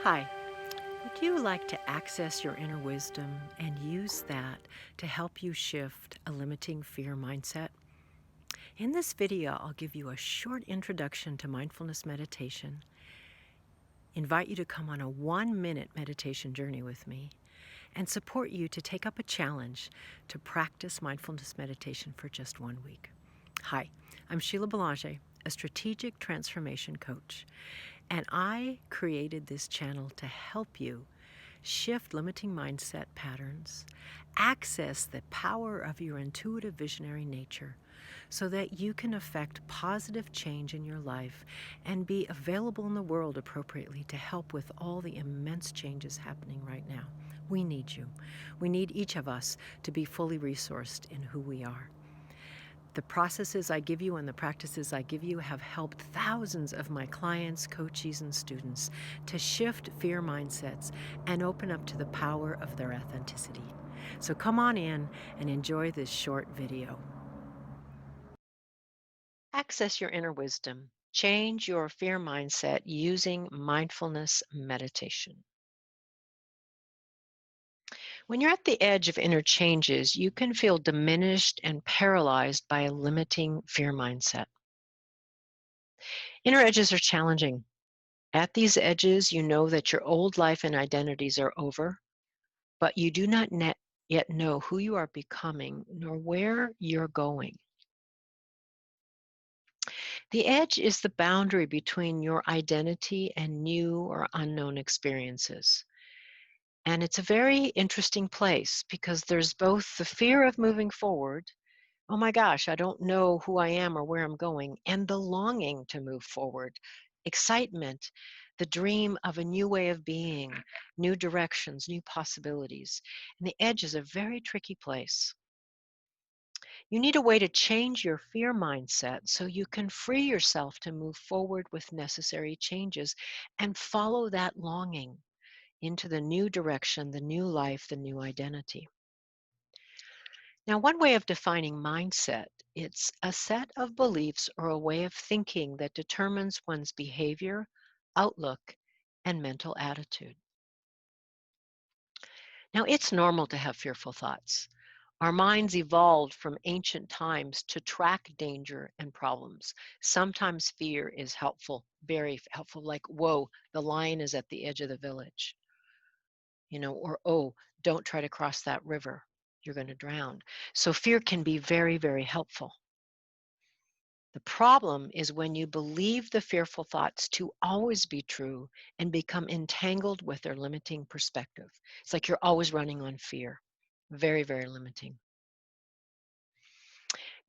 Hi, would you like to access your inner wisdom and use that to help you shift a limiting fear mindset? In this video, I'll give you a short introduction to mindfulness meditation, invite you to come on a 1-minute meditation journey with me, and support you to take up a challenge to practice mindfulness meditation for just 1 week. Hi, I'm Sheila Belanger, a strategic transformation coach, and I created this channel to help you shift limiting mindset patterns, access the power of your intuitive visionary nature so that you can affect positive change in your life and be available in the world appropriately to help with all the immense changes happening right now. We need you. We need each of us to be fully resourced in who we are. The processes I give you and the practices I give you have helped thousands of my clients, coaches, and students to shift fear mindsets and open up to the power of their authenticity. So come on in and enjoy this short video. Access your inner wisdom. Change your fear mindset using mindfulness meditation. When you're at the edge of inner changes, you can feel diminished and paralyzed by a limiting fear mindset. Inner edges are challenging. At these edges, you know that your old life and identities are over, but you do not yet know who you are becoming nor where you're going. The edge is the boundary between your identity and new or unknown experiences. And it's a very interesting place because there's both the fear of moving forward. Oh my gosh, I don't know who I am or where I'm going, and the longing to move forward, excitement, the dream of a new way of being, new directions, new possibilities. And the edge is a very tricky place. You need a way to change your fear mindset so you can free yourself to move forward with necessary changes and follow that longing into the new direction, the new life, the new identity. Now, one way of defining mindset, it's a set of beliefs or a way of thinking that determines one's behavior, outlook, and mental attitude. Now, it's normal to have fearful thoughts. Our minds evolved from ancient times to track danger and problems. Sometimes fear is helpful, very helpful, like, whoa, the lion is at the edge of the village, or, oh, don't try to cross that river. You're going to drown. So fear can be very, very helpful. The problem is when you believe the fearful thoughts to always be true and become entangled with their limiting perspective. It's like you're always running on fear. Very, very limiting.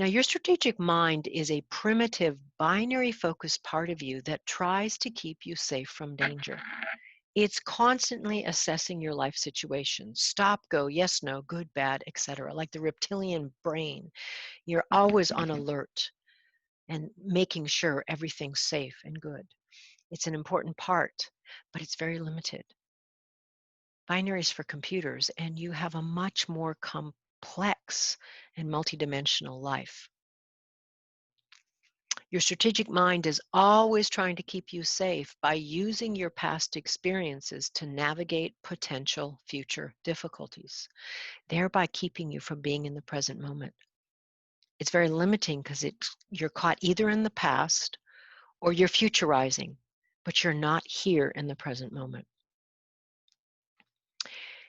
Now, your strategic mind is a primitive, binary focused part of you that tries to keep you safe from danger. It's constantly assessing your life situation. Stop, go, yes, no, good, bad, etc. Like the reptilian brain, you're always on alert and making sure everything's safe and good. It's an important part, but it's very limited. Binaries for computers, and you have a much more complex and multidimensional life. Your strategic mind is always trying to keep you safe by using your past experiences to navigate potential future difficulties, thereby keeping you from being in the present moment. It's very limiting because you're caught either in the past or you're futurizing, but you're not here in the present moment.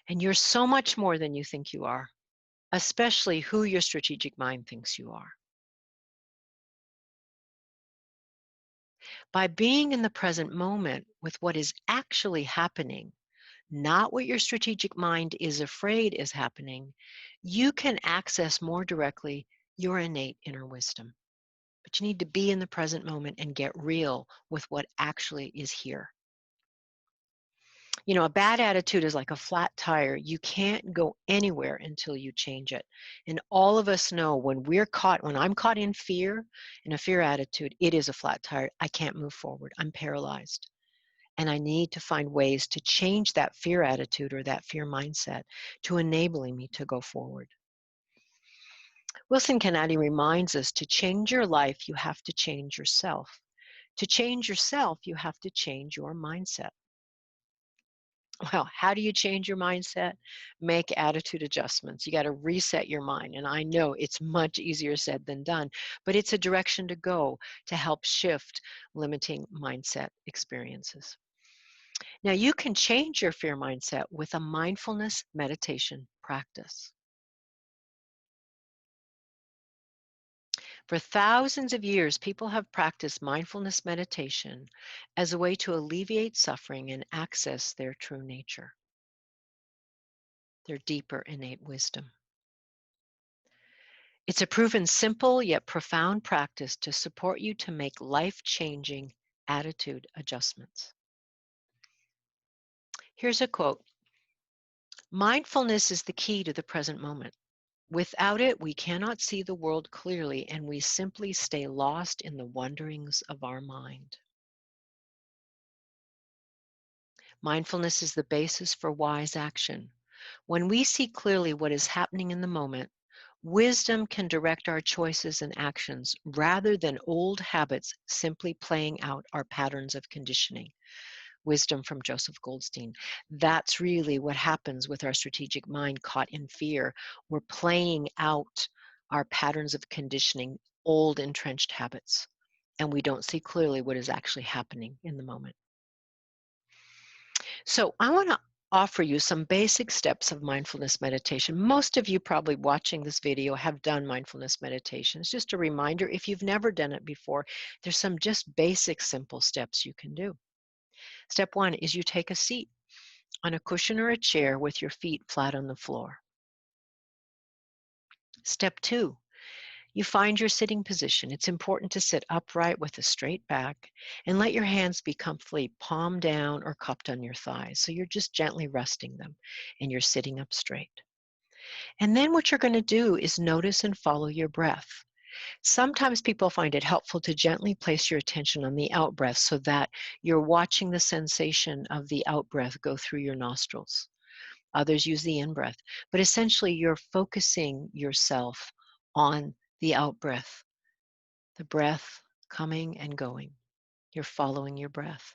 And you're so much more than you think you are, especially who your strategic mind thinks you are. By being in the present moment with what is actually happening, not what your strategic mind is afraid is happening, you can access more directly your innate inner wisdom. But you need to be in the present moment and get real with what actually is here. A bad attitude is like a flat tire. You can't go anywhere until you change it. And all of us know when I'm caught in fear, in a fear attitude, it is a flat tire. I can't move forward. I'm paralyzed. And I need to find ways to change that fear attitude or that fear mindset to enabling me to go forward. Wilson Kennedy reminds us to change your life, you have to change yourself. To change yourself, you have to change your mindset. Well, how do you change your mindset? Make attitude adjustments. You got to reset your mind. And I know it's much easier said than done, but it's a direction to go to help shift limiting mindset experiences. Now, you can change your fear mindset with a mindfulness meditation practice. For thousands of years, people have practiced mindfulness meditation as a way to alleviate suffering and access their true nature, their deeper innate wisdom. It's a proven simple yet profound practice to support you to make life-changing attitude adjustments. Here's a quote: "Mindfulness is the key to the present moment. Without it, we cannot see the world clearly and we simply stay lost in the wanderings of our mind." Mindfulness is the basis for wise action. When we see clearly what is happening in the moment, wisdom can direct our choices and actions rather than old habits simply playing out our patterns of conditioning. Wisdom from Joseph Goldstein. That's really what happens with our strategic mind caught in fear. We're playing out our patterns of conditioning, old entrenched habits, and we don't see clearly what is actually happening in the moment. So I want to offer you some basic steps of mindfulness meditation. Most of you probably watching this video have done mindfulness meditation. It's just a reminder, if you've never done it before, there's some just basic simple steps you can do. Step one is you take a seat on a cushion or a chair with your feet flat on the floor. Step two, you find your sitting position. It's important to sit upright with a straight back and let your hands be comfortably palm down or cupped on your thighs. So you're just gently resting them and you're sitting up straight. And then what you're going to do is notice and follow your breath. Sometimes people find it helpful to gently place your attention on the out breath so that you're watching the sensation of the out breath go through your nostrils. Others use the in breath, but essentially you're focusing yourself on the out breath, the breath coming and going. You're following your breath.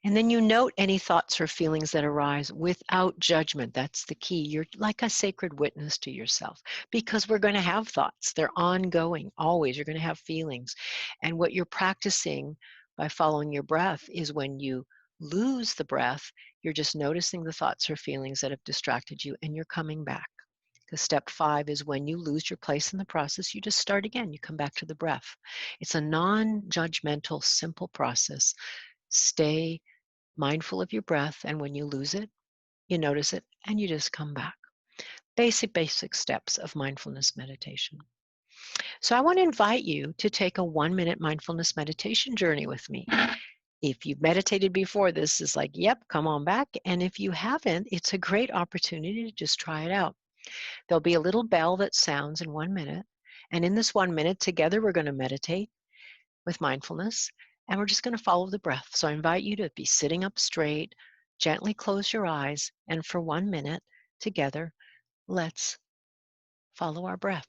And then you note any thoughts or feelings that arise without judgment. That's the key. You're like a sacred witness to yourself because we're going to have thoughts. They're ongoing, always. You're going to have feelings. And what you're practicing by following your breath is when you lose the breath, you're just noticing the thoughts or feelings that have distracted you and you're coming back. Because step five is when you lose your place in the process, you just start again. You come back to the breath. It's a non-judgmental, simple process. Stay mindful of your breath, and when you lose it, you notice it and you just come back. Basic steps of mindfulness meditation. So I want to invite you to take a 1-minute mindfulness meditation journey with me. If you've meditated before, this is like, yep, come on back. And if you haven't, it's a great opportunity to just try it out. There'll be a little bell that sounds in 1 minute. And in this 1 minute, together we're going to meditate with mindfulness, and we're just going to follow the breath. So I invite you to be sitting up straight, gently close your eyes, and for 1 minute together, let's follow our breath.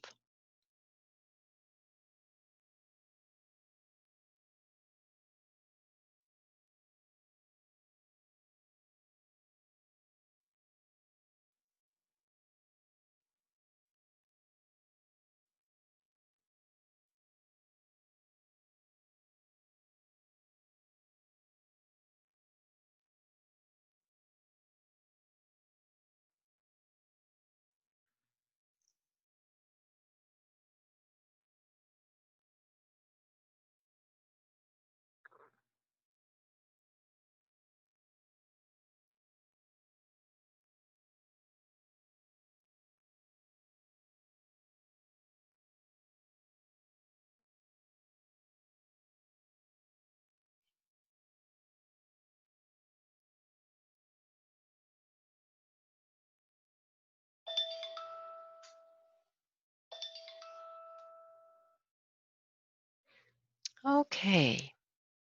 Okay,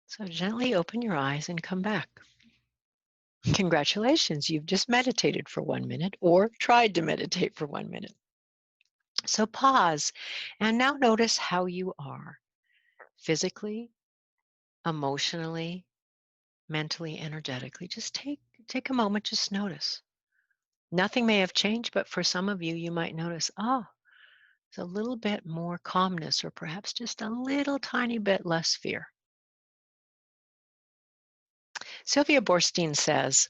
so gently open your eyes and come back. Congratulations, you've just meditated for 1 minute or tried to meditate for 1 minute. So pause and now notice how you are physically, emotionally, mentally, energetically. Just take a moment, just notice. Nothing may have changed, but for some of you, you might notice, oh, there's a little bit more calmness or perhaps just a little tiny bit less fear. Sylvia Boorstein says,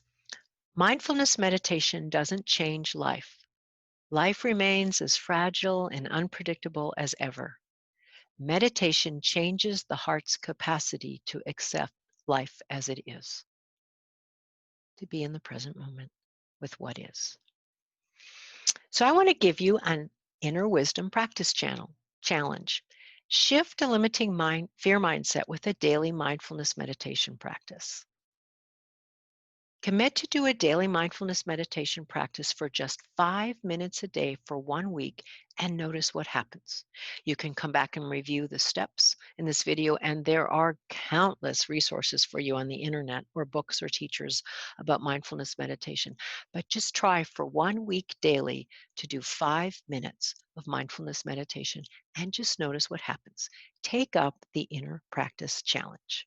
mindfulness meditation doesn't change life. Life remains as fragile and unpredictable as ever. Meditation changes the heart's capacity to accept life as it is, to be in the present moment with what is. So I want to give you an inner wisdom practice challenge. Shift a limiting fear mindset with a daily mindfulness meditation practice. Commit to do a daily mindfulness meditation practice for just 5 minutes a day for 1 week and notice what happens. You can come back and review the steps in this video, and there are countless resources for you on the internet or books or teachers about mindfulness meditation. But just try for 1 week daily to do 5 minutes of mindfulness meditation and just notice what happens. Take up the inner practice challenge.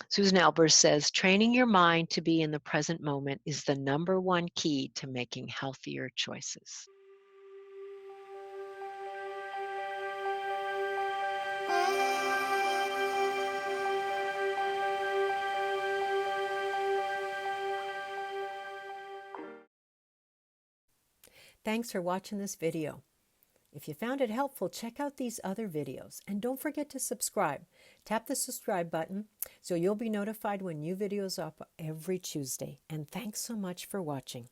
Susan Albers says, training your mind to be in the present moment is the #1 key to making healthier choices. Thanks for watching this video. If you found it helpful, check out these other videos. And don't forget to subscribe. Tap the subscribe button so you'll be notified when new videos are up every Tuesday. And thanks so much for watching.